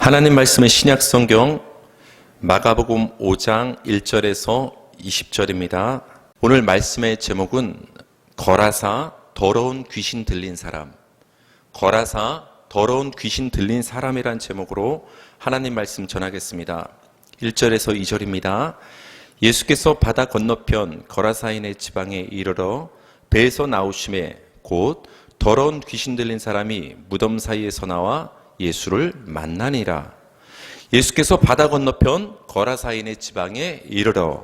하나님 말씀의 신약 성경 마가복음 5장 1절에서 20절입니다. 오늘 말씀의 제목은 거라사 더러운 귀신 들린 사람, 거라사 더러운 귀신 들린 사람이란 제목으로 하나님 말씀 전하겠습니다. 1절에서 2절입니다. 예수께서 바다 건너편 거라사인의 지방에 이르러 배에서 나오심에 곧 더러운 귀신 들린 사람이 무덤 사이에서 나와 예수를 만나니라. 예수께서 바다 건너편 거라사인의 지방에 이르러,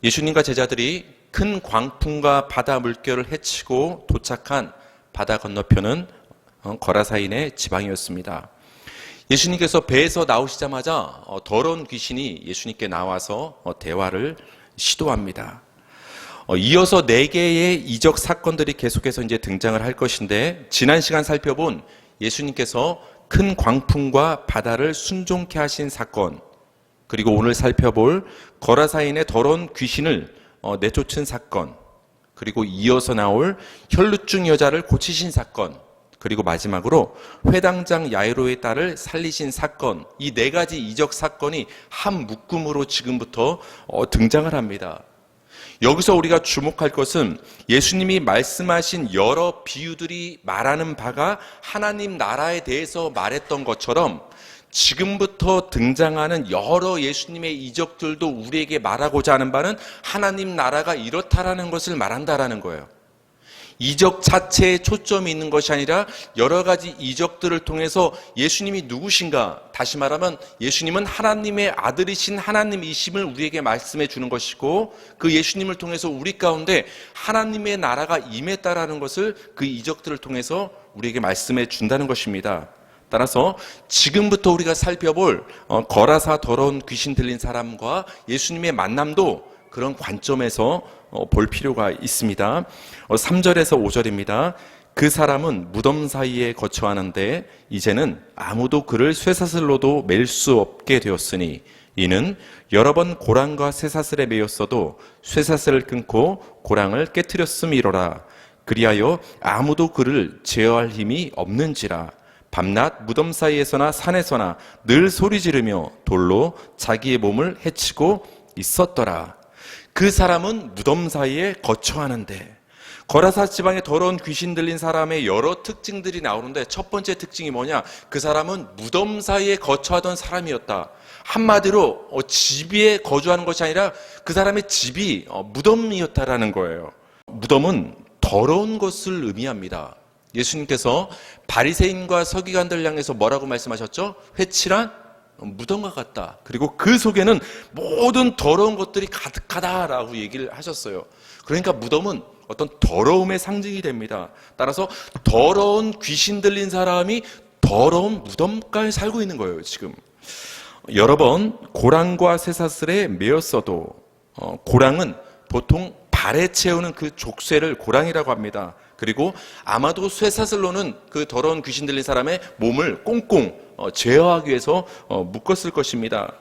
예수님과 제자들이 큰 광풍과 바다 물결을 헤치고 도착한 바다 건너편은 거라사인의 지방이었습니다. 예수님께서 배에서 나오시자마자 더러운 귀신이 예수님께 나와서 대화를 시도합니다. 이어서 4개의 이적 사건들이 계속해서 이제 등장을 할 것인데, 지난 시간 살펴본 예수님께서 큰 광풍과 바다를 순종케 하신 사건, 그리고 오늘 살펴볼 거라사인의 더러운 귀신을 내쫓은 사건, 그리고 이어서 나올 혈루증 여자를 고치신 사건, 그리고 마지막으로 회당장 야이로의 딸을 살리신 사건, 이 4가지 이적 사건이 한 묶음으로 지금부터 등장을 합니다. 여기서 우리가 주목할 것은 예수님이 말씀하신 여러 비유들이 말하는 바가 하나님 나라에 대해서 말했던 것처럼 지금부터 등장하는 여러 예수님의 이적들도 우리에게 말하고자 하는 바는 하나님 나라가 이렇다라는 것을 말한다라는 거예요. 이적 자체에 초점이 있는 것이 아니라 여러 가지 이적들을 통해서 예수님이 누구신가, 다시 말하면 예수님은 하나님의 아들이신 하나님이심을 우리에게 말씀해 주는 것이고, 그 예수님을 통해서 우리 가운데 하나님의 나라가 임했다라는 것을 그 이적들을 통해서 우리에게 말씀해 준다는 것입니다. 따라서 지금부터 우리가 살펴볼 거라사 더러운 귀신 들린 사람과 예수님의 만남도 그런 관점에서 볼 필요가 있습니다. 3절에서 5절입니다. 그 사람은 무덤 사이에 거처하는데 이제는 아무도 그를 쇠사슬로도 맬 수 없게 되었으니 이는 여러 번 고랑과 쇠사슬에 매였어도 쇠사슬을 끊고 고랑을 깨트렸음이로라. 그리하여 아무도 그를 제어할 힘이 없는지라. 밤낮 무덤 사이에서나 산에서나 늘 소리 지르며 돌로 자기의 몸을 해치고 있었더라. 그 사람은 무덤 사이에 거처하는데, 거라사 지방에 더러운 귀신 들린 사람의 여러 특징들이 나오는데, 첫 번째 특징이 뭐냐? 그 사람은 무덤 사이에 거처하던 사람이었다. 한마디로 집에 거주하는 것이 아니라 그 사람의 집이 무덤이었다라는 거예요. 무덤은 더러운 것을 의미합니다. 예수님께서 바리새인과 서기관들 향해서 뭐라고 말씀하셨죠? 회칠한 무덤과 같다. 그리고 그 속에는 모든 더러운 것들이 가득하다라고 얘기를 하셨어요. 그러니까 무덤은 어떤 더러움의 상징이 됩니다. 따라서 더러운 귀신 들린 사람이 더러운 무덤가에 살고 있는 거예요, 지금. 여러 번 고랑과 쇠사슬에 매였어도, 고랑은 보통 발에 채우는 그 족쇄를 고랑이라고 합니다. 그리고 아마도 쇠사슬로는 그 더러운 귀신 들린 사람의 몸을 꽁꽁 제어하기 위해서 묶었을 것입니다.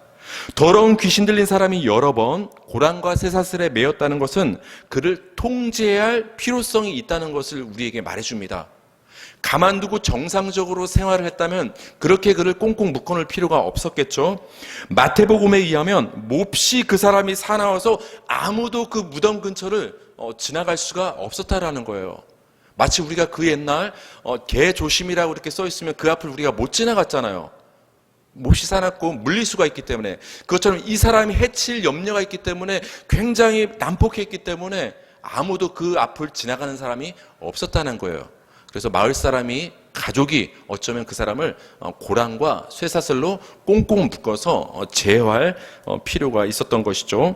더러운 귀신 들린 사람이 여러 번 고랑과 쇠사슬에 매였다는 것은 그를 통제해야 할 필요성이 있다는 것을 우리에게 말해줍니다. 가만두고 정상적으로 생활을 했다면 그렇게 그를 꽁꽁 묶어놓을 필요가 없었겠죠. 마태복음에 의하면 몹시 그 사람이 사나워서 아무도 그 무덤 근처를 지나갈 수가 없었다라는 거예요. 마치 우리가 그 옛날 개 조심이라고 이렇게 써있으면 그 앞을 우리가 못 지나갔잖아요. 몹시 사납고 물릴 수가 있기 때문에. 그것처럼 이 사람이 해칠 염려가 있기 때문에, 굉장히 난폭했기 때문에 아무도 그 앞을 지나가는 사람이 없었다는 거예요. 그래서 마을 사람이, 가족이 어쩌면 그 사람을 고랑과 쇠사슬로 꽁꽁 묶어서 제어할 필요가 있었던 것이죠.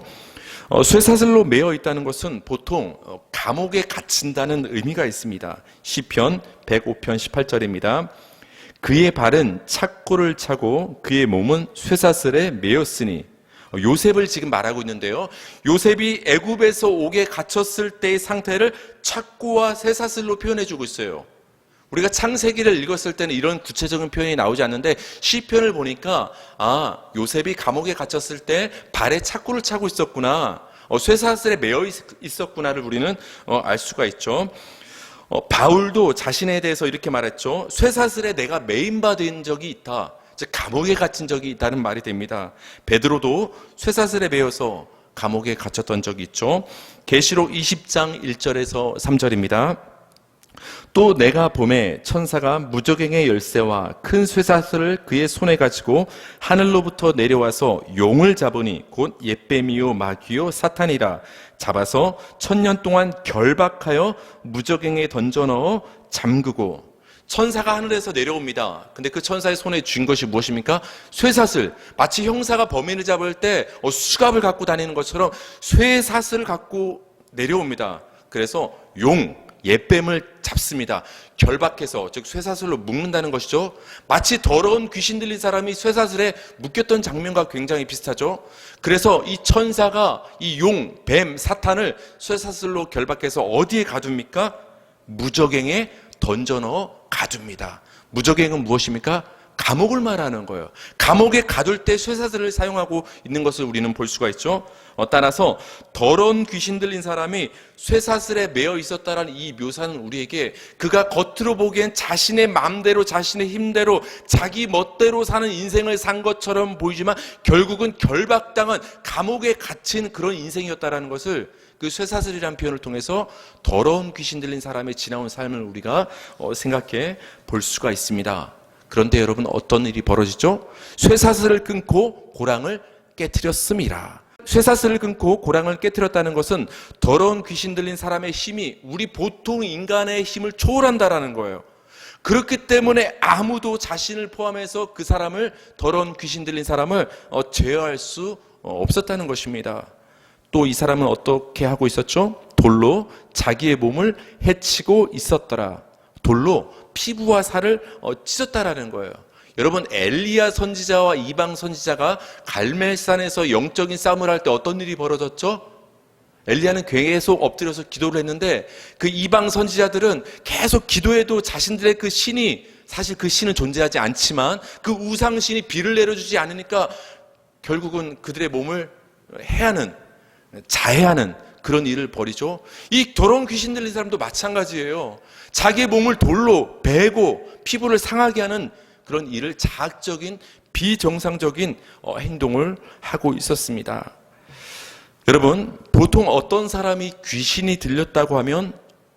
쇠사슬로 매어 있다는 것은 보통 감옥에 갇힌다는 의미가 있습니다. 시편 105편 18절입니다. 그의 발은 착고를 차고 그의 몸은 쇠사슬에 매였으니, 요셉을 지금 말하고 있는데요. 요셉이 애굽에서 옥에 갇혔을 때의 상태를 착고와 쇠사슬로 표현해주고 있어요. 우리가 창세기를 읽었을 때는 이런 구체적인 표현이 나오지 않는데, 시편을 보니까 요셉이 감옥에 갇혔을 때 발에 착고를 차고 있었구나, 쇠사슬에 매여 있었구나를 우리는 알 수가 있죠. 바울도 자신에 대해서 이렇게 말했죠. 쇠사슬에 내가 매인받은 적이 있다. 즉 감옥에 갇힌 적이 있다는 말이 됩니다. 베드로도 쇠사슬에 매여서 감옥에 갇혔던 적이 있죠. 계시록 20장 1절에서 3절입니다. 또 내가 보매 천사가 무저갱의 열쇠와 큰 쇠사슬을 그의 손에 가지고 하늘로부터 내려와서 용을 잡으니 곧 옓뱀이요 마귀요 사탄이라 잡아서 1000년 동안 결박하여 무저갱에 던져넣어 잠그고. 천사가 하늘에서 내려옵니다. 근데 그 천사의 손에 쥔 것이 무엇입니까? 쇠사슬. 마치 형사가 범인을 잡을 때 수갑을 갖고 다니는 것처럼 쇠사슬을 갖고 내려옵니다. 그래서 옓뱀을 잡습니다. 결박해서, 즉 쇠사슬로 묶는다는 것이죠. 마치 더러운 귀신 들린 사람이 쇠사슬에 묶였던 장면과 굉장히 비슷하죠. 그래서 이 천사가 이 뱀, 사탄을 쇠사슬로 결박해서 어디에 가둡니까? 무저갱에 던져넣어 가둡니다. 무저갱은 무엇입니까? 감옥을 말하는 거예요. 감옥에 가둘 때 쇠사슬을 사용하고 있는 것을 우리는 볼 수가 있죠. 따라서 더러운 귀신 들린 사람이 쇠사슬에 매여 있었다라는 이 묘사는 우리에게 그가 겉으로 보기엔 자신의 마음대로 자신의 힘대로 자기 멋대로 사는 인생을 산 것처럼 보이지만 결국은 결박당한 감옥에 갇힌 그런 인생이었다라는 것을 그 쇠사슬이라는 표현을 통해서 더러운 귀신 들린 사람의 지나온 삶을 우리가 생각해 볼 수가 있습니다. 그런데 여러분, 어떤 일이 벌어지죠? 쇠사슬을 끊고 고랑을 깨트렸습니다. 쇠사슬을 끊고 고랑을 깨트렸다는 것은 더러운 귀신 들린 사람의 힘이 우리 보통 인간의 힘을 초월한다라는 거예요. 그렇기 때문에 아무도 자신을 포함해서 그 사람을, 더러운 귀신 들린 사람을 제어할 수 없었다는 것입니다. 또 이 사람은 어떻게 하고 있었죠? 돌로 자기의 몸을 해치고 있었더라. 돌로 피부와 살을 찢었다라는 거예요. 여러분, 엘리야 선지자와 이방 선지자가 갈멜산에서 영적인 싸움을 할 때 어떤 일이 벌어졌죠? 엘리야는 계속 엎드려서 기도를 했는데 그 이방 선지자들은 계속 기도해도 자신들의 그 신이, 사실 그 신은 존재하지 않지만 그 우상신이 비를 내려주지 않으니까 결국은 그들의 몸을 자해하는 그런 일을 벌이죠. 이 더러운 귀신 들린 사람도 마찬가지예요. 자기의 몸을 돌로 베고 피부를 상하게 하는 그런 일을, 자학적인 비정상적인 행동을 하고 있었습니다. 여러분, 보통 어떤 사람이 귀신이 들렸다고 하면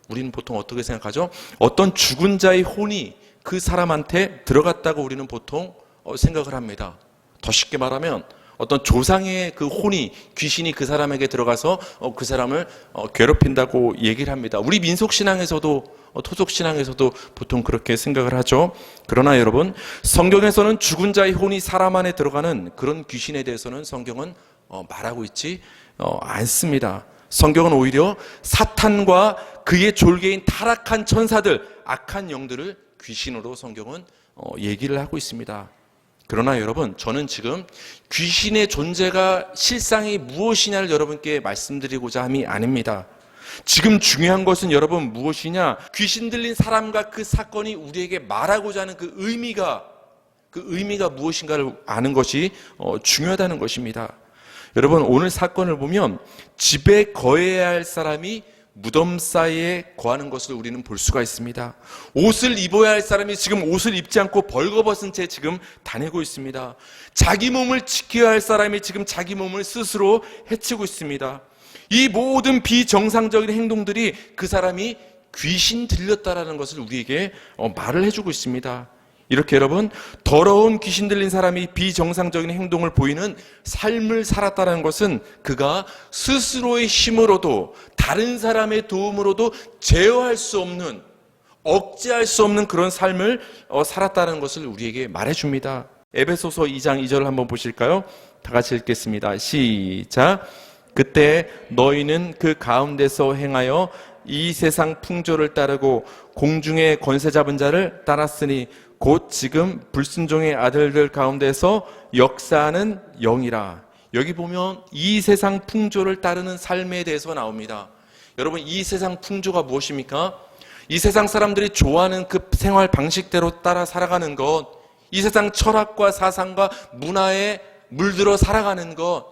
우리는 보통 어떻게 생각하죠? 어떤 죽은 자의 혼이 그 사람한테 들어갔다고 우리는 보통 생각을 합니다. 더 쉽게 말하면 어떤 조상의 그 혼이, 귀신이 그 사람에게 들어가서 그 사람을 괴롭힌다고 얘기를 합니다. 우리 민속신앙에서도, 토속신앙에서도 보통 그렇게 생각을 하죠. 그러나 여러분, 성경에서는 죽은 자의 혼이 사람 안에 들어가는 그런 귀신에 대해서는 성경은 말하고 있지 않습니다. 성경은 오히려 사탄과 그의 졸개인 타락한 천사들, 악한 영들을 귀신으로 성경은 얘기를 하고 있습니다. 그러나 여러분, 저는 지금 귀신의 존재가 실상이 무엇이냐를 여러분께 말씀드리고자 함이 아닙니다. 지금 중요한 것은 여러분 무엇이냐? 귀신 들린 사람과 그 사건이 우리에게 말하고자 하는 그 의미가 무엇인가를 아는 것이 중요하다는 것입니다. 여러분, 오늘 사건을 보면 집에 거해야 할 사람이 무덤 사이에 거하는 것을 우리는 볼 수가 있습니다. 옷을 입어야 할 사람이 지금 옷을 입지 않고 벌거벗은 채 지금 다니고 있습니다. 자기 몸을 지켜야 할 사람이 지금 자기 몸을 스스로 해치고 있습니다. 이 모든 비정상적인 행동들이 그 사람이 귀신 들렸다라는 것을 우리에게 말을 해주고 있습니다. 이렇게 여러분, 더러운 귀신 들린 사람이 비정상적인 행동을 보이는 삶을 살았다는 것은 그가 스스로의 힘으로도 다른 사람의 도움으로도 제어할 수 없는, 억제할 수 없는 그런 삶을 살았다는 것을 우리에게 말해줍니다. 에베소서 2장 2절을 한번 보실까요? 다 같이 읽겠습니다. 시작. 그때 너희는 그 가운데서 행하여 이 세상 풍조를 따르고 공중의 권세 잡은 자를 따랐으니 곧 지금 불순종의 아들들 가운데서 역사하는 영이라. 여기 보면 이 세상 풍조를 따르는 삶에 대해서 나옵니다. 여러분, 이 세상 풍조가 무엇입니까? 이 세상 사람들이 좋아하는 그 생활 방식대로 따라 살아가는 것, 이 세상 철학과 사상과 문화에 물들어 살아가는 것,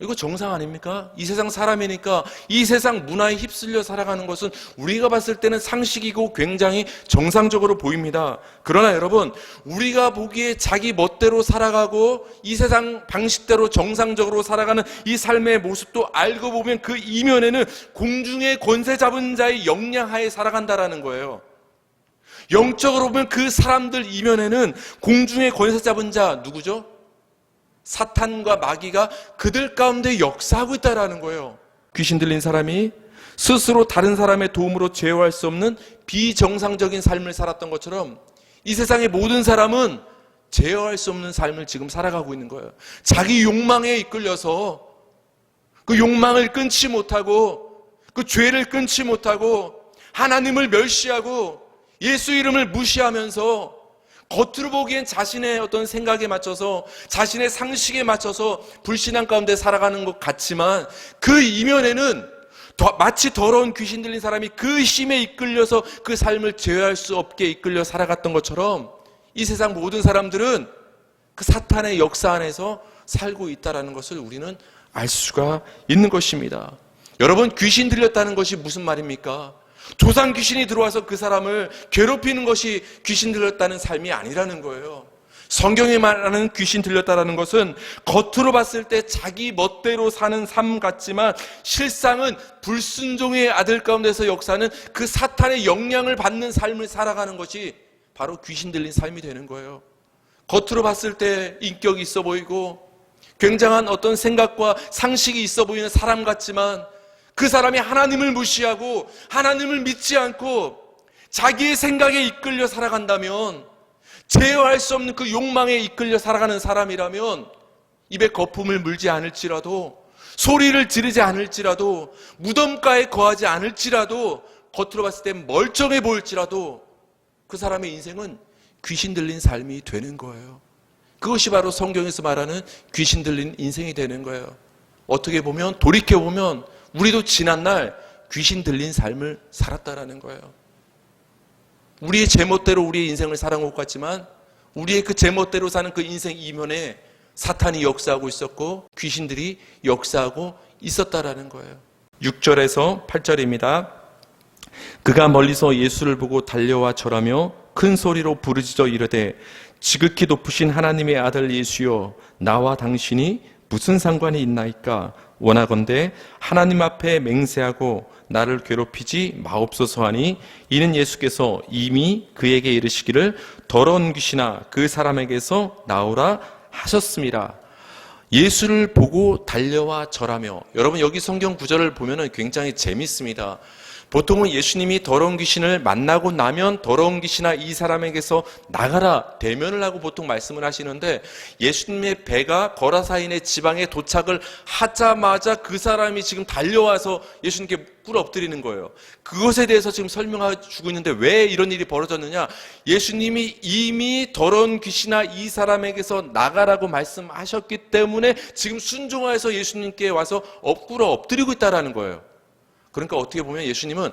이거 정상 아닙니까? 이 세상 사람이니까 이 세상 문화에 휩쓸려 살아가는 것은 우리가 봤을 때는 상식이고 굉장히 정상적으로 보입니다. 그러나 여러분, 우리가 보기에 자기 멋대로 살아가고 이 세상 방식대로 정상적으로 살아가는 이 삶의 모습도 알고 보면 그 이면에는 공중의 권세 잡은 자의 역량하에 살아간다라는 거예요. 영적으로 보면 그 사람들 이면에는 공중의 권세 잡은 자 누구죠? 사탄과 마귀가 그들 가운데 역사하고 있다라는 거예요. 귀신 들린 사람이 스스로 다른 사람의 도움으로 제어할 수 없는 비정상적인 삶을 살았던 것처럼 이 세상의 모든 사람은 제어할 수 없는 삶을 지금 살아가고 있는 거예요. 자기 욕망에 이끌려서 그 욕망을 끊지 못하고 그 죄를 끊지 못하고 하나님을 멸시하고 예수 이름을 무시하면서 겉으로 보기엔 자신의 어떤 생각에 맞춰서 자신의 상식에 맞춰서 불신앙 가운데 살아가는 것 같지만 그 이면에는 마치 더러운 귀신 들린 사람이 그 힘에 이끌려서 그 삶을 제어할 수 없게 이끌려 살아갔던 것처럼 이 세상 모든 사람들은 그 사탄의 역사 안에서 살고 있다는 것을 우리는 알 수가 있는 것입니다. 여러분, 귀신 들렸다는 것이 무슨 말입니까? 조상 귀신이 들어와서 그 사람을 괴롭히는 것이 귀신 들렸다는 삶이 아니라는 거예요. 성경이 말하는 귀신 들렸다는 것은 겉으로 봤을 때 자기 멋대로 사는 삶 같지만 실상은 불순종의 아들 가운데서 역사하는 그 사탄의 영향을 받는 삶을 살아가는 것이 바로 귀신 들린 삶이 되는 거예요. 겉으로 봤을 때 인격이 있어 보이고 굉장한 어떤 생각과 상식이 있어 보이는 사람 같지만 그 사람이 하나님을 무시하고 하나님을 믿지 않고 자기의 생각에 이끌려 살아간다면, 제어할 수 없는 그 욕망에 이끌려 살아가는 사람이라면 입에 거품을 물지 않을지라도, 소리를 지르지 않을지라도, 무덤가에 거하지 않을지라도, 겉으로 봤을 때 멀쩡해 보일지라도 그 사람의 인생은 귀신 들린 삶이 되는 거예요. 그것이 바로 성경에서 말하는 귀신 들린 인생이 되는 거예요. 어떻게 보면, 돌이켜보면 우리도 지난날 귀신 들린 삶을 살았다라는 거예요. 우리의 제멋대로 우리의 인생을 살아온 것 같지만 우리의 그 제멋대로 사는 그 인생 이면에 사탄이 역사하고 있었고 귀신들이 역사하고 있었다라는 거예요. 6절에서 8절입니다. 그가 멀리서 예수를 보고 달려와 절하며 큰 소리로 부르짖어 이르되 지극히 높으신 하나님의 아들 예수여, 나와 당신이 무슨 상관이 있나이까? 원하건대 하나님 앞에 맹세하고 나를 괴롭히지 마옵소서 하니, 이는 예수께서 이미 그에게 이르시기를 더러운 귀신아 그 사람에게서 나오라 하셨습니다. 예수를 보고 달려와 절하며. 여러분, 여기 성경 구절을 보면 굉장히 재밌습니다. 보통은 예수님이 더러운 귀신을 만나고 나면 더러운 귀신아 이 사람에게서 나가라 대면을 하고 보통 말씀을 하시는데, 예수님의 배가 거라사인의 지방에 도착을 하자마자 그 사람이 지금 달려와서 예수님께 꿇어 엎드리는 거예요. 그것에 대해서 지금 설명해주고 있는데 왜 이런 일이 벌어졌느냐? 예수님이 이미 더러운 귀신아 이 사람에게서 나가라고 말씀하셨기 때문에 지금 순종하여서 예수님께 와서 꿇어 엎드리고 있다는 거예요. 그러니까 어떻게 보면 예수님은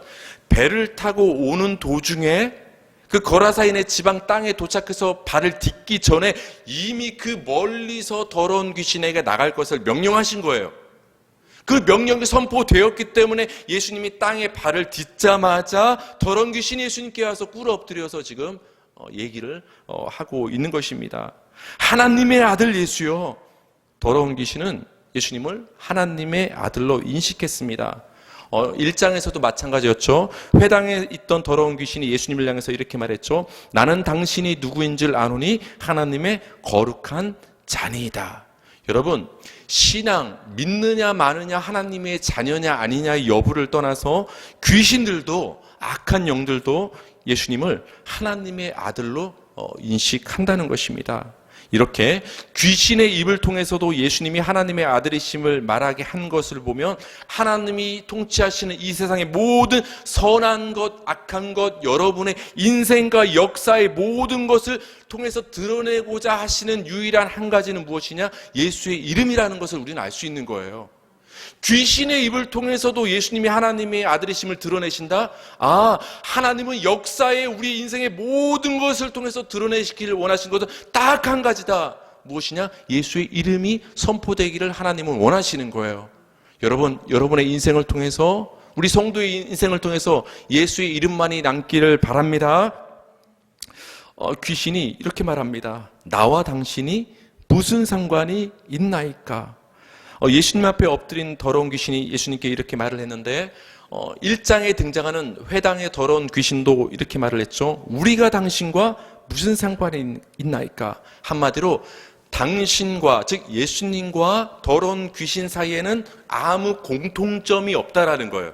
배를 타고 오는 도중에 그 거라사인의 지방 땅에 도착해서 발을 딛기 전에 이미 그 멀리서 더러운 귀신에게 나갈 것을 명령하신 거예요. 그 명령이 선포되었기 때문에 예수님이 땅에 발을 딛자마자 더러운 귀신이 예수님께 와서 꿇어 엎드려서 지금 얘기를 하고 있는 것입니다. 하나님의 아들 예수요. 더러운 귀신은 예수님을 하나님의 아들로 인식했습니다. 1장에서도 마찬가지였죠. 회당에 있던 더러운 귀신이 예수님을 향해서 이렇게 말했죠. 나는 당신이 누구인 줄 아노니 하나님의 거룩한 자니이다. 여러분, 신앙, 믿느냐 마느냐, 하나님의 자녀냐 아니냐의 여부를 떠나서 귀신들도, 악한 영들도 예수님을 하나님의 아들로 인식한다는 것입니다. 이렇게 귀신의 입을 통해서도 예수님이 하나님의 아들이심을 말하게 한 것을 보면 하나님이 통치하시는 이 세상의 모든 선한 것, 악한 것, 여러분의 인생과 역사의 모든 것을 통해서 드러내고자 하시는 유일한 한 가지는 무엇이냐? 예수의 이름이라는 것을 우리는 알 수 있는 거예요. 귀신의 입을 통해서도 예수님이 하나님의 아들이심을 드러내신다? 하나님은 역사에 우리 인생의 모든 것을 통해서 드러내시기를 원하신 것은 딱 한 가지다. 무엇이냐? 예수의 이름이 선포되기를 하나님은 원하시는 거예요. 여러분, 여러분의 인생을 통해서, 우리 성도의 인생을 통해서 예수의 이름만이 남기를 바랍니다. 귀신이 이렇게 말합니다. 나와 당신이 무슨 상관이 있나이까? 예수님 앞에 엎드린 더러운 귀신이 예수님께 이렇게 말을 했는데 1장에 등장하는 회당의 더러운 귀신도 이렇게 말을 했죠. 우리가 당신과 무슨 상관이 있나이까? 한마디로 당신과, 즉 예수님과 더러운 귀신 사이에는 아무 공통점이 없다라는 거예요.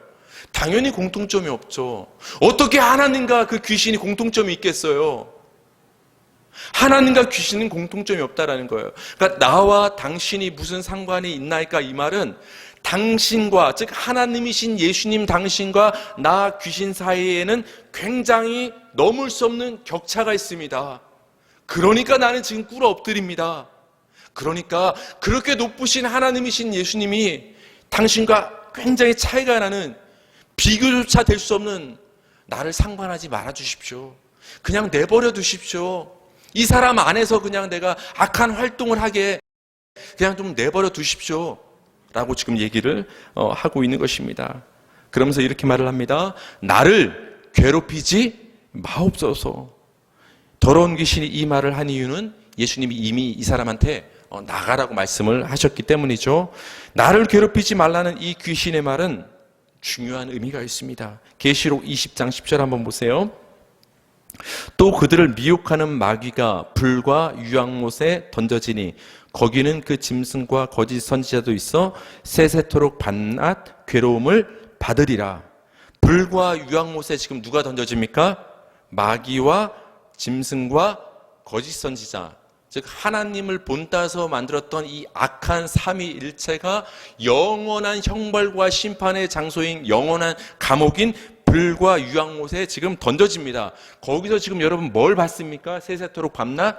당연히 공통점이 없죠. 어떻게 하나님과 그 귀신이 공통점이 있겠어요? 하나님과 귀신은 공통점이 없다라는 거예요. 그러니까 나와 당신이 무슨 상관이 있나이까? 이 말은 당신과, 즉 하나님이신 예수님 당신과 나 귀신 사이에는 굉장히 넘을 수 없는 격차가 있습니다. 그러니까 나는 지금 꿇어 엎드립니다. 그러니까 그렇게 높으신 하나님이신 예수님이 당신과 굉장히 차이가 나는, 비교조차 될 수 없는 나를 상관하지 말아 주십시오. 그냥 내버려 두십시오. 이 사람 안에서 그냥 내가 악한 활동을 하게 그냥 좀 내버려 두십시오 라고 지금 얘기를 하고 있는 것입니다. 그러면서 이렇게 말을 합니다. 나를 괴롭히지 마옵소서. 더러운 귀신이 이 말을 한 이유는 예수님이 이미 이 사람한테 나가라고 말씀을 하셨기 때문이죠. 나를 괴롭히지 말라는 이 귀신의 말은 중요한 의미가 있습니다. 계시록 20장 10절 한번 보세요. 또 그들을 미혹하는 마귀가 불과 유황못에 던져지니 거기는 그 짐승과 거짓 선지자도 있어 세세토록 밤낮 괴로움을 받으리라. 불과 유황못에 지금 누가 던져집니까? 마귀와 짐승과 거짓 선지자, 즉 하나님을 본따서 만들었던 이 악한 삼위일체가 영원한 형벌과 심판의 장소인 영원한 감옥인 불과 유황못에 지금 던져집니다. 거기서 지금 여러분 뭘 받습니까? 세세토록 밤낮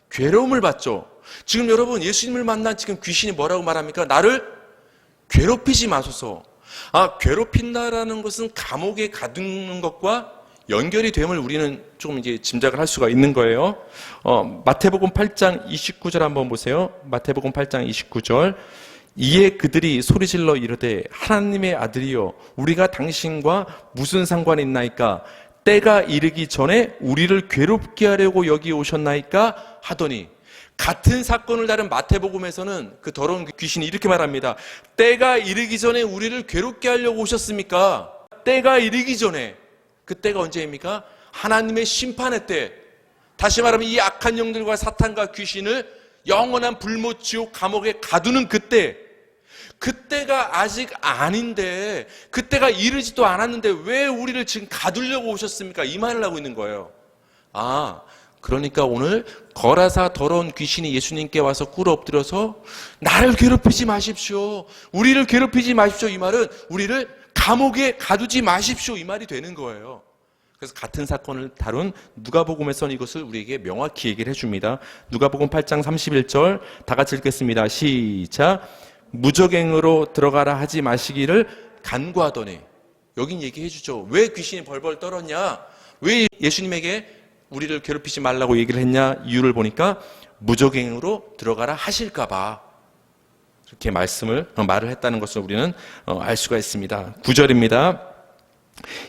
괴로움을 받죠. 지금 여러분 예수님을 만난 지금 귀신이 뭐라고 말합니까? 나를 괴롭히지 마소서. 괴롭힌다라는 것은 감옥에 가두는 것과 연결이 됨을 우리는 조금 이제 짐작을 할 수가 있는 거예요. 마태복음 8장 29절 한번 보세요. 마태복음 8장 29절. 이에 그들이 소리질러 이르되 하나님의 아들이여 우리가 당신과 무슨 상관이 있나이까? 때가 이르기 전에 우리를 괴롭게 하려고 여기 오셨나이까? 하더니, 같은 사건을 다룬 마태복음에서는 그 더러운 귀신이 이렇게 말합니다. 때가 이르기 전에 우리를 괴롭게 하려고 오셨습니까? 때가 이르기 전에. 그 때가 언제입니까? 하나님의 심판의 때. 다시 말하면 이 악한 영들과 사탄과 귀신을 영원한 불못 지옥 감옥에 가두는 그때. 그때가 아직 아닌데, 그때가 이르지도 않았는데 왜 우리를 지금 가두려고 오셨습니까? 이 말을 하고 있는 거예요. 그러니까 오늘 거라사 더러운 귀신이 예수님께 와서 꿇어 엎드려서 나를 괴롭히지 마십시오, 우리를 괴롭히지 마십시오, 이 말은 우리를 감옥에 가두지 마십시오, 이 말이 되는 거예요. 그래서 같은 사건을 다룬 누가복음에서는 이것을 우리에게 명확히 얘기를 해줍니다. 누가복음 8장 31절 다 같이 읽겠습니다. 시작. 무적행으로 들어가라 하지 마시기를 간구하더니. 여긴 얘기해 주죠. 왜 귀신이 벌벌 떨었냐? 왜 예수님에게 우리를 괴롭히지 말라고 얘기를 했냐? 이유를 보니까 무적행으로 들어가라 하실까 봐 이렇게 말을 했다는 것을 우리는 알 수가 있습니다. 9절입니다.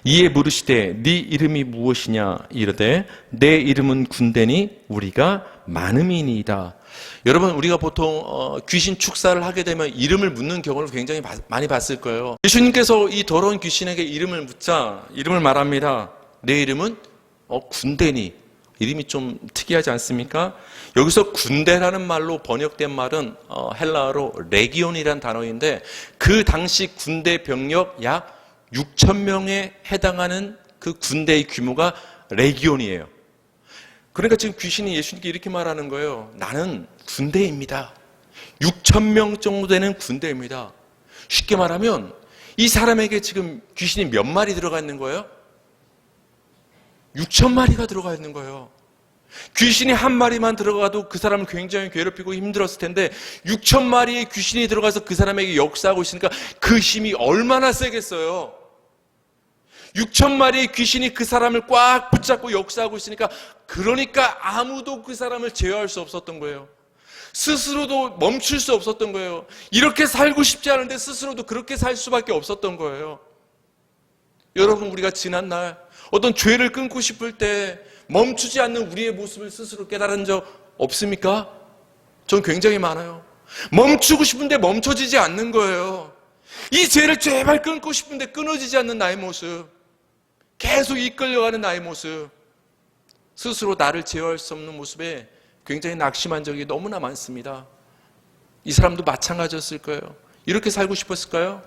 이에 물으시되 네 이름이 무엇이냐? 이르되 내 이름은 군대니 우리가 많음이니이다. 여러분, 우리가 보통 귀신 축사를 하게 되면 이름을 묻는 경우를 굉장히 많이 봤을 거예요. 예수님께서 이 더러운 귀신에게 이름을 묻자 이름을 말합니다. 내 이름은 군대니. 이름이 좀 특이하지 않습니까? 여기서 군대라는 말로 번역된 말은 헬라어로 레기온이라는 단어인데, 그 당시 군대 병력 약 6,000명에 해당하는 그 군대의 규모가 레기온이에요. 그러니까 지금 귀신이 예수님께 이렇게 말하는 거예요. 나는 군대입니다. 6,000명 정도 되는 군대입니다. 쉽게 말하면 이 사람에게 지금 귀신이 몇 마리 들어가 있는 거예요? 6,000마리가 들어가 있는 거예요. 귀신이 한 마리만 들어가도 그 사람을 굉장히 괴롭히고 힘들었을 텐데 6,000마리의 귀신이 들어가서 그 사람에게 역사하고 있으니까 그 힘이 얼마나 세겠어요. 6,000마리의 귀신이 그 사람을 꽉 붙잡고 역사하고 있으니까, 그러니까 아무도 그 사람을 제어할 수 없었던 거예요. 스스로도 멈출 수 없었던 거예요. 이렇게 살고 싶지 않은데 스스로도 그렇게 살 수밖에 없었던 거예요. 여러분, 우리가 지난날 어떤 죄를 끊고 싶을 때 멈추지 않는 우리의 모습을 스스로 깨달은 적 없습니까? 전 굉장히 많아요. 멈추고 싶은데 멈춰지지 않는 거예요. 이 죄를 제발 끊고 싶은데 끊어지지 않는 나의 모습, 계속 이끌려가는 나의 모습, 스스로 나를 제어할 수 없는 모습에 굉장히 낙심한 적이 너무나 많습니다. 이 사람도 마찬가지였을 거예요. 이렇게 살고 싶었을까요?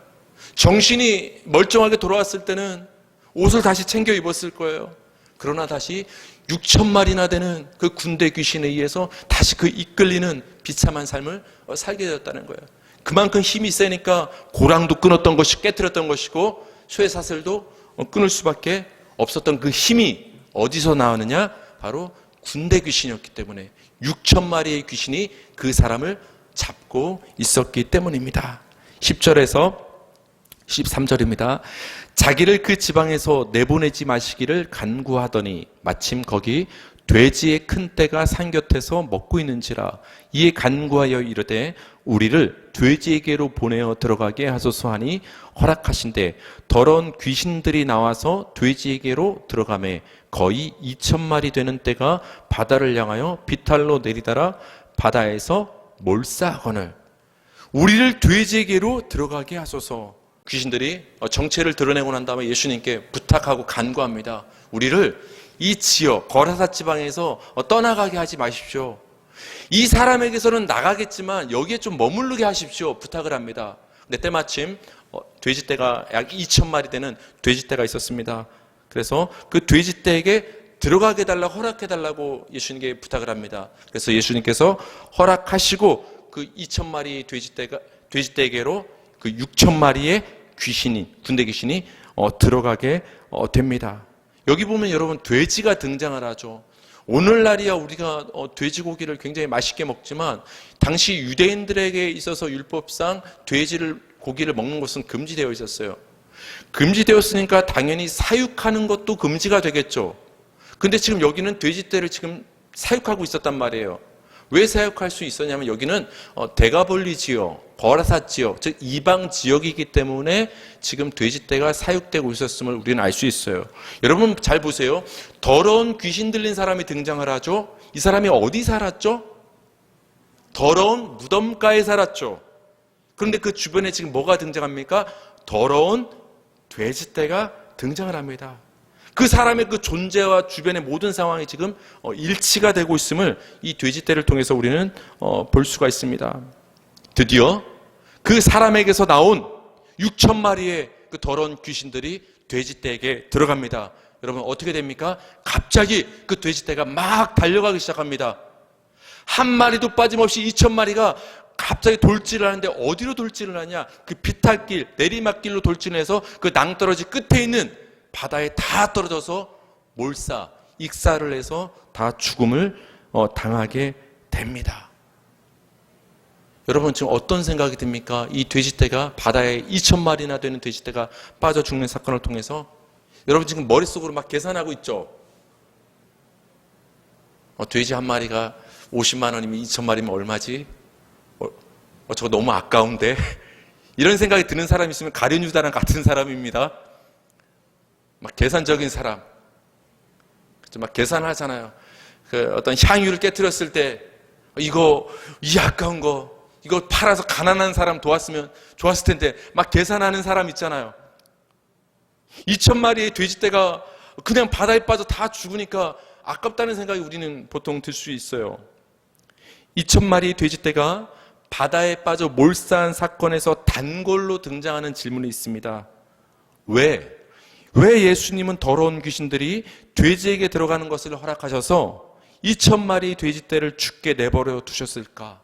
정신이 멀쩡하게 돌아왔을 때는 옷을 다시 챙겨 입었을 거예요. 그러나 다시 6,000마리나 되는 그 군대 귀신에 의해서 다시 그 이끌리는 비참한 삶을 살게 되었다는 거예요. 그만큼 힘이 세니까 고랑도 끊었던 것이 깨트렸던 것이고 쇠사슬도 끊을 수밖에 없었던 그 힘이 어디서 나오느냐? 바로 군대 귀신이었기 때문에 6,000마리의 귀신이 그 사람을 잡고 있었기 때문입니다. 10절에서 13절입니다. 자기를 그 지방에서 내보내지 마시기를 간구하더니 마침 거기 돼지의 큰 떼가 산 곁에서 먹고 있는지라. 이에 간구하여 이르되 우리를 돼지에게로 보내어 들어가게 하소서 하니 허락하신대 더러운 귀신들이 나와서 돼지에게로 들어가매 거의 2,000마리 되는 떼가 바다를 향하여 비탈로 내리다라 바다에서 몰사하거늘. 우리를 돼지에게로 들어가게 하소서. 귀신들이 정체를 드러내고 난 다음에 예수님께 부탁하고 간구합니다. 우리를 이 지역 거라사 지방에서 떠나가게 하지 마십시오. 이 사람에게서는 나가겠지만 여기에 좀 머무르게 하십시오. 부탁을 합니다. 근데 때마침 돼지떼가 약 2,000마리 되는 돼지떼가 있었습니다. 그래서 그 돼지떼에게 들어가게 달라고 허락해달라고 예수님께 부탁을 합니다. 그래서 예수님께서 허락하시고 그 2,000마리 돼지떼에게로 그 6,000마리의 귀신이, 군대 귀신이 들어가게 됩니다. 여기 보면 여러분 돼지가 등장을 하죠. 오늘날이야 우리가 돼지고기를 굉장히 맛있게 먹지만 당시 유대인들에게 있어서 율법상 고기를 먹는 것은 금지되어 있었어요. 금지되었으니까 당연히 사육하는 것도 금지가 되겠죠. 근데 지금 여기는 돼지떼를 지금 사육하고 있었단 말이에요. 왜 사육할 수 있었냐면 여기는 데가볼리 지역, 거라사 지역, 즉 이방 지역이기 때문에 지금 돼지떼가 사육되고 있었음을 우리는 알 수 있어요. 여러분 잘 보세요. 더러운 귀신 들린 사람이 등장을 하죠. 이 사람이 어디 살았죠? 더러운 무덤가에 살았죠. 그런데 그 주변에 지금 뭐가 등장합니까? 더러운 돼지떼가 등장을 합니다. 그 사람의 그 존재와 주변의 모든 상황이 지금 일치가 되고 있음을 이 돼지떼를 통해서 우리는 볼 수가 있습니다. 드디어 그 사람에게서 나온 6,000마리의 그 더러운 귀신들이 돼지떼에게 들어갑니다. 여러분 어떻게 됩니까? 갑자기 그 돼지떼가 막 달려가기 시작합니다. 한 마리도 빠짐없이 2,000마리가 갑자기 돌진을 하는데 어디로 돌진을 하냐? 그 비탈길, 내리막길로 돌진해서 그 낭떠러지 끝에 있는 바다에 다 떨어져서 익사를 해서 다 죽음을 당하게 됩니다. 여러분 지금 어떤 생각이 듭니까? 이 돼지떼가 바다에 2,000마리나 되는 돼지떼가 빠져 죽는 사건을 통해서 여러분 지금 머릿속으로 막 계산하고 있죠? 돼지 한 마리가 50만 원이면 2,000마리면 얼마지? 저거 너무 아까운데? 이런 생각이 드는 사람이 있으면 가룟 유다랑 같은 사람입니다. 막 계산적인 사람. 막 계산하잖아요. 그 어떤 향유를 깨트렸을 때 이 아까운 거 이거 팔아서 가난한 사람 도왔으면 좋았을 텐데 막 계산하는 사람 있잖아요. 2,000마리의 돼지떼가 그냥 바다에 빠져 다 죽으니까 아깝다는 생각이 우리는 보통 들 수 있어요. 2,000마리의 돼지떼가 바다에 빠져 몰사한 사건에서 단골로 등장하는 질문이 있습니다. 왜 예수님은 더러운 귀신들이 돼지에게 들어가는 것을 허락하셔서 2,000마리 돼지떼를 죽게 내버려 두셨을까?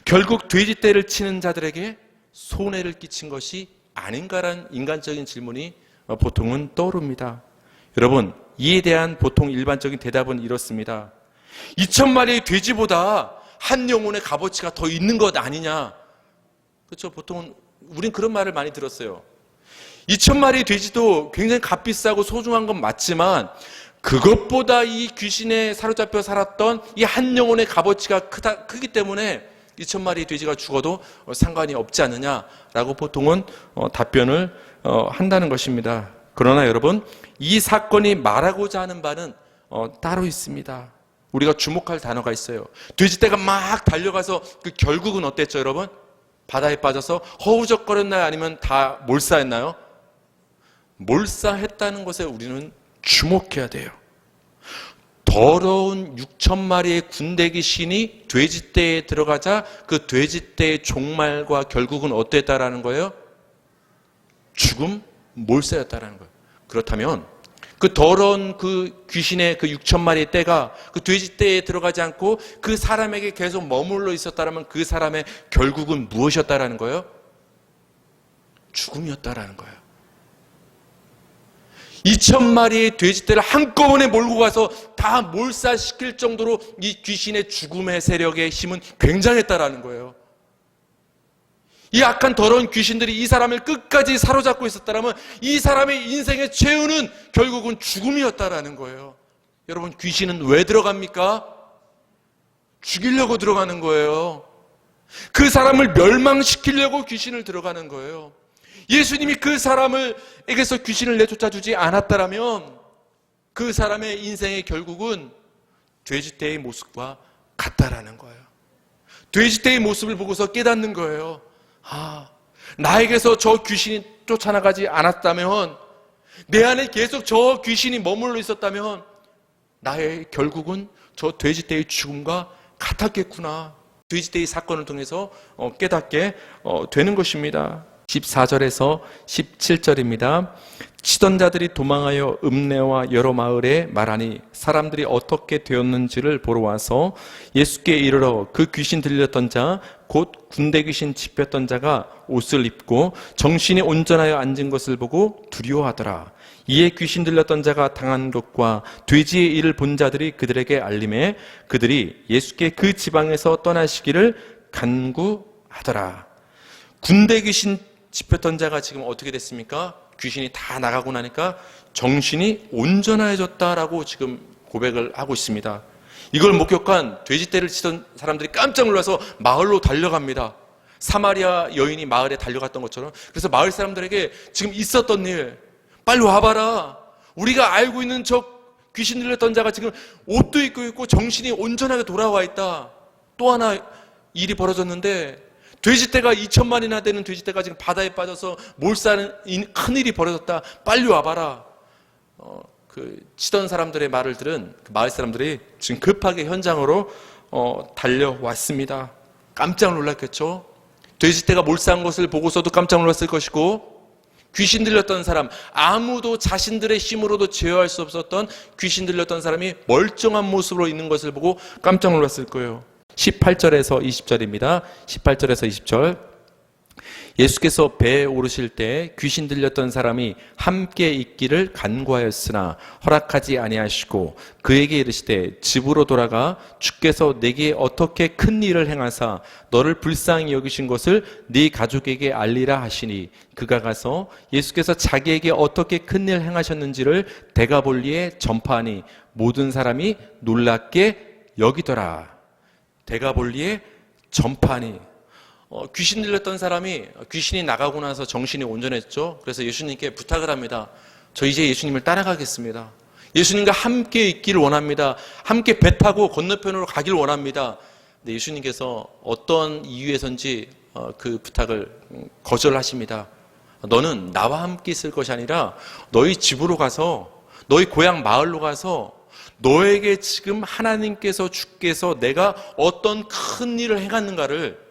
결국 돼지떼를 치는 자들에게 손해를 끼친 것이 아닌가라는 인간적인 질문이 보통은 떠오릅니다. 여러분, 이에 대한 보통 일반적인 대답은 이렇습니다. 2,000마리의 돼지보다 한 영혼의 값어치가 더 있는 것 아니냐? 그렇죠. 보통은 우린 그런 말을 많이 들었어요. 2,000마리의 돼지도 굉장히 값비싸고 소중한 건 맞지만 그것보다 이 귀신에 사로잡혀 살았던 이 한 영혼의 값어치가 크기 때문에 2,000마리 돼지가 죽어도 상관이 없지 않느냐라고 보통은 답변을 한다는 것입니다. 그러나 여러분, 이 사건이 말하고자 하는 바는 따로 있습니다. 우리가 주목할 단어가 있어요. 돼지떼가 막 달려가서 그 결국은 어땠죠, 여러분? 바다에 빠져서 허우적거렸나요? 아니면 다 몰사했나요? 몰사했다는 것에 우리는 주목해야 돼요. 더러운 6,000마리의 군대 귀신이 돼지떼에 들어가자 그 돼지떼의 종말과 결국은 어땠다라는 거예요? 죽음, 몰사였다라는 거예요. 그렇다면 그 더러운 그 귀신의 그 6,000마리의 떼가 그 돼지떼에 들어가지 않고 그 사람에게 계속 머물러 있었다라면 그 사람의 결국은 무엇이었다라는 거예요? 죽음이었다라는 거예요. 2,000마리의 돼지떼를 한꺼번에 몰고 가서 다 몰사시킬 정도로 이 귀신의 죽음의 세력의 힘은 굉장했다라는 거예요. 이 악한 더러운 귀신들이 이 사람을 끝까지 사로잡고 있었다면 이 사람의 인생의 최후는 결국은 죽음이었다라는 거예요. 여러분, 귀신은 왜 들어갑니까? 죽이려고 들어가는 거예요. 그 사람을 멸망시키려고 귀신을 들어가는 거예요. 예수님이 그 사람에게서 귀신을 내쫓아주지 않았다라면 그 사람의 인생의 결국은 돼지떼의 모습과 같다라는 거예요. 돼지떼의 모습을 보고서 깨닫는 거예요. 나에게서 저 귀신이 쫓아나가지 않았다면, 내 안에 계속 저 귀신이 머물러 있었다면 나의 결국은 저 돼지떼의 죽음과 같았겠구나. 돼지떼의 사건을 통해서 깨닫게 되는 것입니다. 14절에서 17절입니다. 치던 자들이 도망하여 읍내와 여러 마을에 말하니 사람들이 어떻게 되었는지를 보러 와서 예수께 이르러 그 귀신 들렸던 자 곧 군대 귀신 집혔던 자가 옷을 입고 정신이 온전하여 앉은 것을 보고 두려워하더라. 이에 귀신 들렸던 자가 당한 것과 돼지의 일을 본 자들이 그들에게 알림해 그들이 예수께 그 지방에서 떠나시기를 간구하더라. 군대 귀신 집혔던 자가 지금 어떻게 됐습니까? 귀신이 다 나가고 나니까 정신이 온전해졌다라고 지금 고백을 하고 있습니다. 이걸 목격한 돼지떼를 치던 사람들이 깜짝 놀라서 마을로 달려갑니다. 사마리아 여인이 마을에 달려갔던 것처럼. 그래서 마을 사람들에게 지금 있었던 일 빨리 와봐라. 우리가 알고 있는 저 귀신 들렸던 자가 지금 옷도 입고 있고 정신이 온전하게 돌아와 있다. 또 하나 일이 벌어졌는데 돼지떼가 2,000마리나 되는 돼지떼가 지금 바다에 빠져서 몰사하는 큰일이 벌어졌다. 빨리 와봐라. 치던 사람들의 말을 들은 그 마을 사람들이 지금 급하게 현장으로 달려왔습니다. 깜짝 놀랐겠죠? 돼지떼가 몰사한 것을 보고서도 깜짝 놀랐을 것이고, 귀신 들렸던 사람, 아무도 자신들의 힘으로도 제어할 수 없었던 귀신 들렸던 사람이 멀쩡한 모습으로 있는 것을 보고 깜짝 놀랐을 거예요. 18절에서 20절입니다. 18절에서 20절. 예수께서 배에 오르실 때 귀신 들렸던 사람이 함께 있기를 간구하였으나 허락하지 아니하시고 그에게 이르시되 집으로 돌아가 주께서 내게 어떻게 큰 일을 행하사 너를 불쌍히 여기신 것을 네 가족에게 알리라 하시니 그가 가서 예수께서 자기에게 어떻게 큰 일 행하셨는지를 데가볼리에 전파하니 모든 사람이 놀랍게 여기더라. 데가볼리에 전파하니, 귀신 들렸던 사람이 귀신이 나가고 나서 정신이 온전했죠. 그래서 예수님께 부탁을 합니다. 저 이제 예수님을 따라가겠습니다. 예수님과 함께 있기를 원합니다. 함께 배 타고 건너편으로 가길 원합니다. 근데 예수님께서 어떤 이유에선지 그 부탁을 거절하십니다. 너는 나와 함께 있을 것이 아니라 너희 집으로 가서, 너희 고향 마을로 가서 너에게 지금 하나님께서, 주께서 내가 어떤 큰 일을 행했는가를,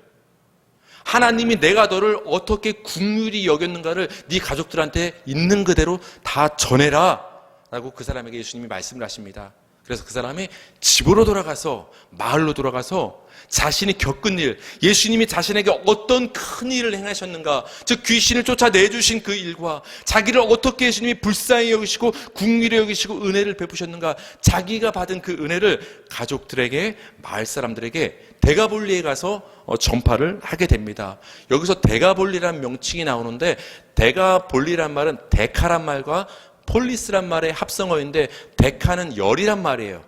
하나님이 내가 너를 어떻게 긍휼히 여겼는가를 네 가족들한테 있는 그대로 다 전해라 라고 그 사람에게 예수님이 말씀을 하십니다. 그래서 그 사람이 집으로 돌아가서, 마을로 돌아가서 자신이 겪은 일, 예수님이 자신에게 어떤 큰 일을 행하셨는가, 즉 귀신을 쫓아내주신 그 일과 자기를 어떻게 예수님이 불쌍히 여기시고 긍휼히 여기시고 은혜를 베푸셨는가, 자기가 받은 그 은혜를 가족들에게, 마을 사람들에게 데가볼리에 가서 전파를 하게 됩니다. 여기서 데가볼리라는 명칭이 나오는데, 데가볼리란 말은 데카란 말과 폴리스란 말의 합성어인데 데카는 열이란 말이에요.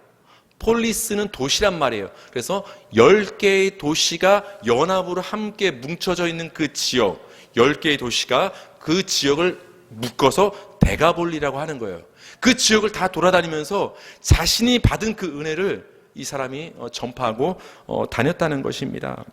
폴리스는 도시란 말이에요. 그래서 10개의 도시가 연합으로 함께 뭉쳐져 있는 그 지역, 10개의 도시가 그 지역을 묶어서 데가볼리라고 하는 거예요. 그 지역을 다 돌아다니면서 자신이 받은 그 은혜를 이 사람이 전파하고 다녔다는 것입니다.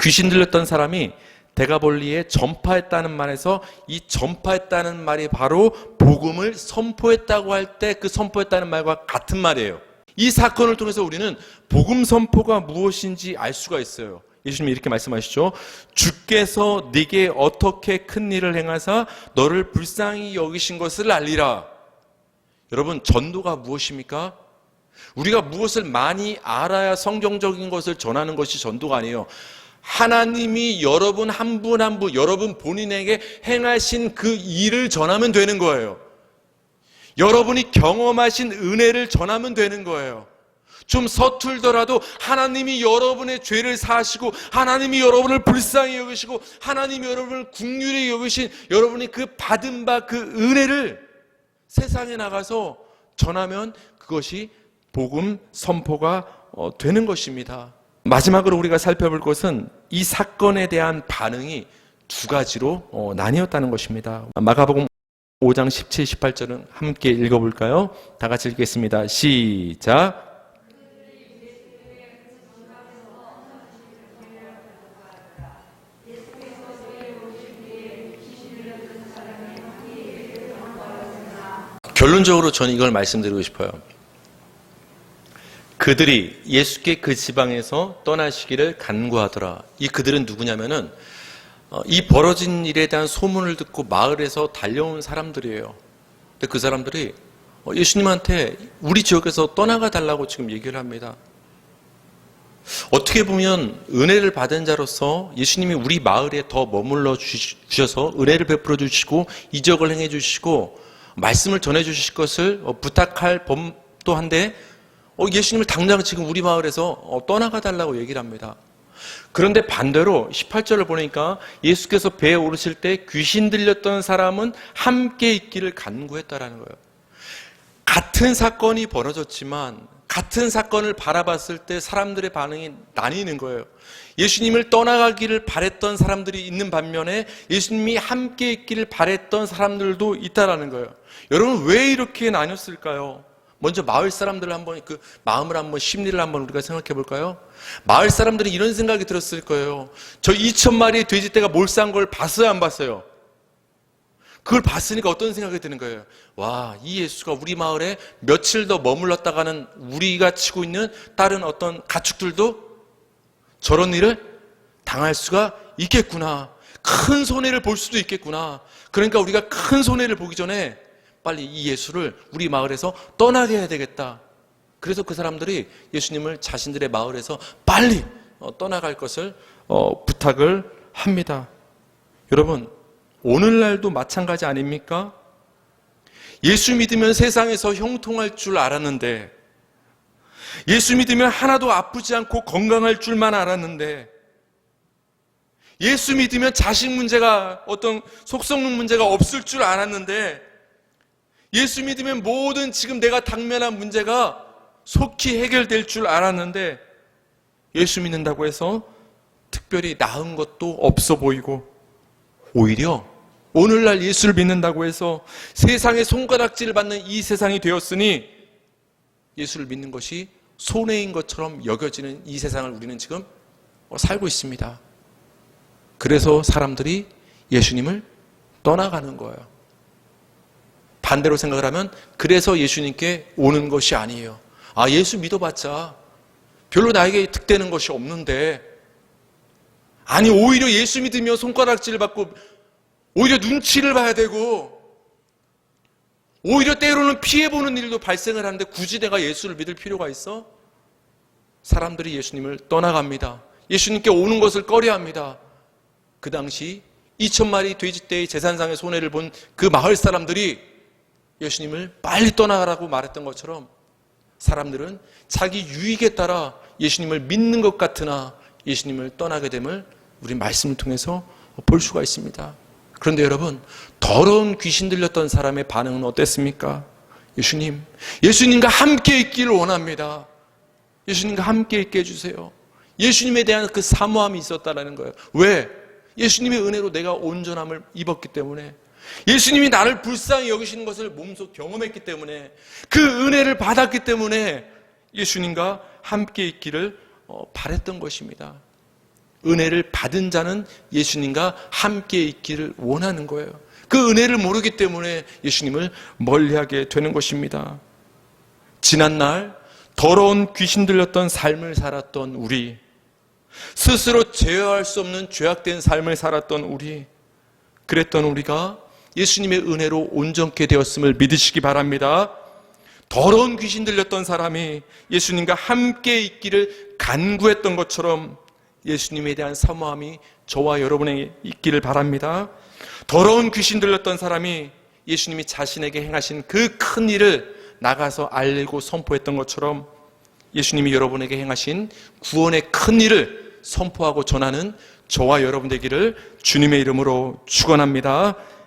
귀신 들렸던 사람이 데가볼리에 전파했다는 말에서 이 전파했다는 말이 바로 복음을 선포했다고 할 때 그 선포했다는 말과 같은 말이에요. 이 사건을 통해서 우리는 복음 선포가 무엇인지 알 수가 있어요. 예수님이 이렇게 말씀하시죠. 주께서 네게 어떻게 큰 일을 행하사 너를 불쌍히 여기신 것을 알리라. 여러분, 전도가 무엇입니까? 우리가 무엇을 많이 알아야 성경적인 것을 전하는 것이 전도가 아니에요. 하나님이 여러분 한 분 한 분, 여러분 본인에게 행하신 그 일을 전하면 되는 거예요. 여러분이 경험하신 은혜를 전하면 되는 거예요. 좀 서툴더라도 하나님이 여러분의 죄를 사하시고 하나님이 여러분을 불쌍히 여기시고 하나님이 여러분을 긍휼히 여기신 여러분이 그 받은 바 그 은혜를 세상에 나가서 전하면 그것이 복음 선포가 되는 것입니다. 마지막으로 우리가 살펴볼 것은 이 사건에 대한 반응이 두 가지로 나뉘었다는 것입니다. 마가복음 5장 17, 18절은 함께 읽어볼까요? 다 같이 읽겠습니다. 시작. 결론적으로 저는 이걸 말씀드리고 싶어요. 그들이 예수께 그 지방에서 떠나시기를 간구하더라. 이 그들은 누구냐면은 이 벌어진 일에 대한 소문을 듣고 마을에서 달려온 사람들이에요. 근데 그 사람들이 예수님한테 우리 지역에서 떠나가 달라고 지금 얘기를 합니다. 어떻게 보면 은혜를 받은 자로서 예수님이 우리 마을에 더 머물러 주셔서 은혜를 베풀어 주시고 이적을 행해 주시고 말씀을 전해 주실 것을 부탁할 법도 한데 예수님을 당장 지금 우리 마을에서 떠나가 달라고 얘기를 합니다. 그런데 반대로 18절을 보니까 예수께서 배에 오르실 때 귀신 들렸던 사람은 함께 있기를 간구했다라는 거예요. 같은 사건이 벌어졌지만 같은 사건을 바라봤을 때 사람들의 반응이 나뉘는 거예요. 예수님을 떠나가기를 바랬던 사람들이 있는 반면에 예수님이 함께 있기를 바랬던 사람들도 있다라는 거예요. 여러분, 왜 이렇게 나뉘었을까요? 먼저 마을 사람들을 한번 그 마음을 한번 심리를 한번 우리가 생각해 볼까요? 마을 사람들이 이런 생각이 들었을 거예요. 저 2,000마리의 돼지떼가 몰수한 걸 봤어요, 안 봤어요? 그걸 봤으니까 어떤 생각이 드는 거예요? 와, 이 예수가 우리 마을에 며칠 더 머물렀다가는 우리가 치고 있는 다른 어떤 가축들도 저런 일을 당할 수가 있겠구나. 큰 손해를 볼 수도 있겠구나. 그러니까 우리가 큰 손해를 보기 전에 빨리 이 예수를 우리 마을에서 떠나게 해야 되겠다. 그래서 그 사람들이 예수님을 자신들의 마을에서 빨리 떠나갈 것을 부탁을 합니다. 여러분, 오늘날도 마찬가지 아닙니까? 예수 믿으면 세상에서 형통할 줄 알았는데, 예수 믿으면 하나도 아프지 않고 건강할 줄만 알았는데, 예수 믿으면 자식 문제가 어떤 속성능 문제가 없을 줄 알았는데, 예수 믿으면 모든 지금 내가 당면한 문제가 속히 해결될 줄 알았는데, 예수 믿는다고 해서 특별히 나은 것도 없어 보이고, 오히려 오늘날 예수를 믿는다고 해서 세상의 손가락질을 받는 이 세상이 되었으니 예수를 믿는 것이 손해인 것처럼 여겨지는 이 세상을 우리는 지금 살고 있습니다. 그래서 사람들이 예수님을 떠나가는 거예요. 반대로 생각을 하면 그래서 예수님께 오는 것이 아니에요. 아, 예수 믿어봤자 별로 나에게 득되는 것이 없는데, 아니 오히려 예수 믿으며 손가락질을 받고 오히려 눈치를 봐야 되고 오히려 때로는 피해보는 일도 발생을 하는데 굳이 내가 예수를 믿을 필요가 있어? 사람들이 예수님을 떠나갑니다. 예수님께 오는 것을 꺼려합니다. 그 당시 2,000마리 돼지떼의 제사상의 손해를 본 그 마을 사람들이 예수님을 빨리 떠나가라고 말했던 것처럼 사람들은 자기 유익에 따라 예수님을 믿는 것 같으나 예수님을 떠나게 됨을 우리 말씀을 통해서 볼 수가 있습니다. 그런데 여러분, 더러운 귀신 들렸던 사람의 반응은 어땠습니까? 예수님과 함께 있기를 원합니다. 예수님과 함께 있게 해주세요. 예수님에 대한 그 사모함이 있었다는 거예요. 왜? 예수님의 은혜로 내가 온전함을 입었기 때문에, 예수님이 나를 불쌍히 여기시는 것을 몸소 경험했기 때문에, 그 은혜를 받았기 때문에 예수님과 함께 있기를 바랬던 것입니다. 은혜를 받은 자는 예수님과 함께 있기를 원하는 거예요. 그 은혜를 모르기 때문에 예수님을 멀리하게 되는 것입니다. 지난날 더러운 귀신 들렸던 삶을 살았던 우리, 스스로 제어할 수 없는 죄악된 삶을 살았던 우리, 그랬던 우리가 예수님의 은혜로 온전케 되었음을 믿으시기 바랍니다. 더러운 귀신 들렸던 사람이 예수님과 함께 있기를 간구했던 것처럼 예수님에 대한 사모함이 저와 여러분에게 있기를 바랍니다. 더러운 귀신 들렸던 사람이 예수님이 자신에게 행하신 그 큰 일을 나가서 알리고 선포했던 것처럼 예수님이 여러분에게 행하신 구원의 큰 일을 선포하고 전하는 저와 여러분 되기를 주님의 이름으로 축원합니다.